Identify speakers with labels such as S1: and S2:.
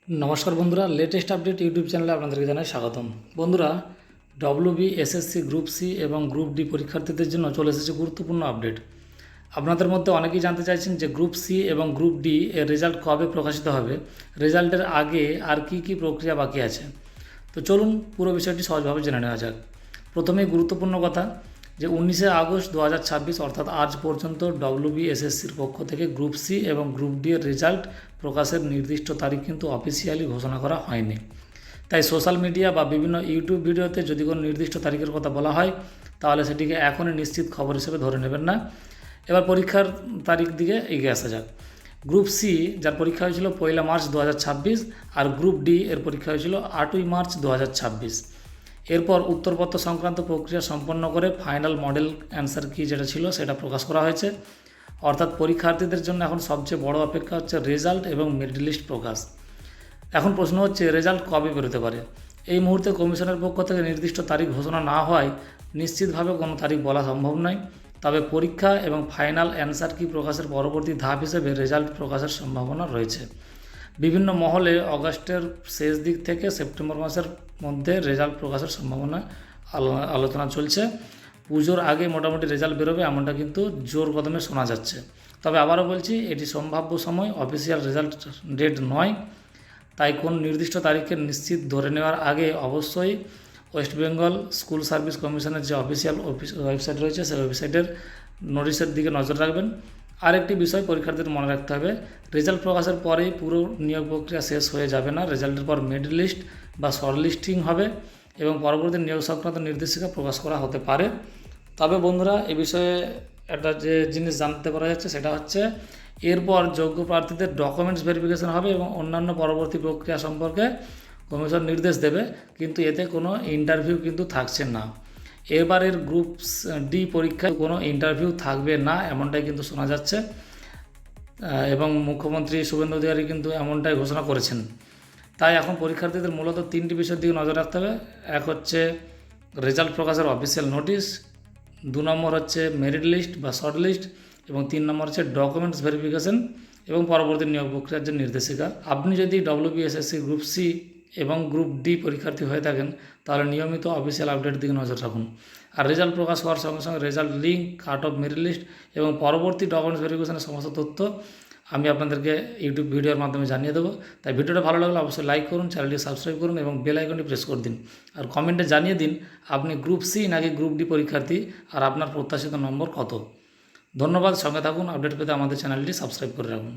S1: নমস্কার বন্ধুরা, latest update YouTube চ্যানেলে আপনাদেরকে জানাই স্বাগতম। বন্ধুরা, এসএসসি গ্রুপ সি এবং গ্রুপ ডি পরীক্ষার্থীদের জন্য চলে এসেছে গুরুত্বপূর্ণ আপডেট। আপনাদের মধ্যে অনেকেই জানতে চাইছেন যে গ্রুপ সি এবং গ্রুপ ডি এর রেজাল্ট কবে প্রকাশিত হবে, রেজাল্টের আগে আর কি প্রক্রিয়া বাকি আছে। তো চলুন পুরো বিষয়টি সহজভাবে জেনে নেওয়া যাক। প্রথমেই গুরুত্বপূর্ণ কথা যে 19 আগস্ট 2026 অর্থাৎ আজ পর্যন্ত এসএসসির পক্ষ থেকে গ্রুপ সি এবং গ্রুপ ডি এর রেজাল্ট প্রকাশের নির্দিষ্ট তারিখ কিন্তু অফিসিয়ালি ঘোষণা করা হয়নি। তাই সোশ্যাল মিডিয়া বা বিভিন্ন ইউটিউব ভিডিওতে যদি কোনো নির্দিষ্ট তারিখের কথা বলা হয় তাহলে সেটিকে এখনই নিশ্চিত খবর হিসেবে ধরে নেবেন না। এবার পরীক্ষার তারিখ দিকে এগিয়ে আসা যাক। গ্রুপ সি যার পরীক্ষা হয়েছিল 1 মার্চ 2026 আর গ্রুপ ডি এর পরীক্ষা হয়েছিল 8 মার্চ 2026। এরপর উত্তরপত্র সংক্রান্ত প্রক্রিয়া সম্পন্ন করে ফাইনাল মডেল অ্যান্সার কি যেটা ছিল সেটা প্রকাশ করা হয়েছে। অর্থাৎ পরীক্ষার্থীদের জন্য এখন সবচেয়ে বড় অপেক্ষা হচ্ছে রেজাল্ট এবং মেরিট লিস্ট প্রকাশ। এখন প্রশ্ন হচ্ছে রেজাল্ট কবে বেরোতে পারে। এই মুহূর্তে কমিশনের পক্ষ থেকে নির্দিষ্ট তারিখ ঘোষণা না হওয়ায় নিশ্চিতভাবে কোনো তারিখ বলা সম্ভব নয়। তবে পরীক্ষা এবং ফাইনাল অ্যান্সার কি প্রকাশের পরবর্তী ধাপ হিসেবে রেজাল্ট প্রকাশের সম্ভাবনা রয়েছে। বিভিন্ন মহলে অগাস্টের শেষ দিক থেকে সেপ্টেম্বর মাসের মধ্যে রেজাল্ট প্রকাশের সম্ভাবনা আলোচনা চলছে। পুজোর আগে মোটামুটি রেজাল্ট বেরোবে এমনটা কিন্তু জোর কদমে শোনা যাচ্ছে। তবে আবারও বলছি, এটি সম্ভাব্য সময়, অফিসিয়াল রেজাল্ট ডেট নয়। তাই কোন নির্দিষ্ট তারিখে নিশ্চিত ধরে নেওয়ার আগে অবশ্যই ওয়েস্ট বেঙ্গল স্কুল সার্ভিস কমিশনের যে অফিসিয়াল ওয়েবসাইট রয়েছে সেই ওয়েবসাইটের নোটিশের দিকে নজর রাখবেন। আরেকটি বিষয় পরীক্ষার্থীদের মনে রাখতে হবে, রেজাল্ট প্রকাশের পরেই পুরো নিয়োগ প্রক্রিয়া শেষ হয়ে যাবে না। রেজাল্টের পর মেরিট লিস্ট বা শর্ট লিস্টিং হবে এবং পরবর্তী নিয়োগ সংক্রান্ত নির্দেশিকা প্রকাশ করা হতে পারে। তবে বন্ধুরা, এ বিষয়ে একটা যে জিনিস জানতে পারা যাচ্ছে সেটা হচ্ছে এরপর যোগ্য প্রার্থীদের ডকুমেন্টস ভেরিফিকেশন হবে এবং অন্যান্য পরবর্তী প্রক্রিয়া সম্পর্কে কমিশন নির্দেশ দেবে, কিন্তু এতে কোনো ইন্টারভিউ কিন্তু থাকছে না। এবারের গ্রুপ ডি পরীক্ষায় কোনো ইন্টারভিউ থাকবে না এমনটাই কিন্তু শোনা যাচ্ছে এবং মুখ্যমন্ত্রী শুভেন্দু অধিকারী কিন্তু এমনটাই ঘোষণা করেছেন। তাই এখন পরীক্ষার্থীদের মূলত 3টি বিষয়ের দিকে নজর রাখতে হবে। এক হচ্ছে রেজাল্ট প্রকাশের অফিসিয়াল নোটিশ, 2 নম্বর হচ্ছে মেরিট লিস্ট বা শর্ট লিস্ট এবং 3 নম্বর হচ্ছে ডকুমেন্টস ভেরিফিকেশন এবং পরবর্তী নিয়োগ প্রক্রিয়ার যে নির্দেশিকা। আপনি যদি এসএসসি গ্রুপ সি এবং গ্রুপ ডি পরীক্ষার্থী হয়ে থাকেন তাহলে নিয়মিত অফিসিয়াল আপডেটের দিকে নজর রাখুন। আর রেজাল্ট প্রকাশ হওয়ার সঙ্গে সঙ্গে result link, cut off, merit list এবং পরবর্তী ডকুমেন্টস ভেরিফিকেশনের সমস্ত তথ্য আমি আপনাদেরকে ইউটিউব ভিডিওর মাধ্যমে জানিয়ে দেবো। তাই ভিডিওটা ভালো লাগলে অবশ্যই লাইক করুন, চ্যানেলটি সাবস্ক্রাইব করুন এবং বেল আইকনটি প্রেস করে দিন। আর কমেন্টে জানিয়ে দিন আপনি গ্রুপ সি নাকি গ্রুপ ডি পরীক্ষার্থী আর আপনার প্রত্যাশিত নম্বর কত। ধন্যবাদ, সঙ্গে থাকুন। আপডেট পেতে আমাদের চ্যানেলটি সাবস্ক্রাইব করে রাখুন।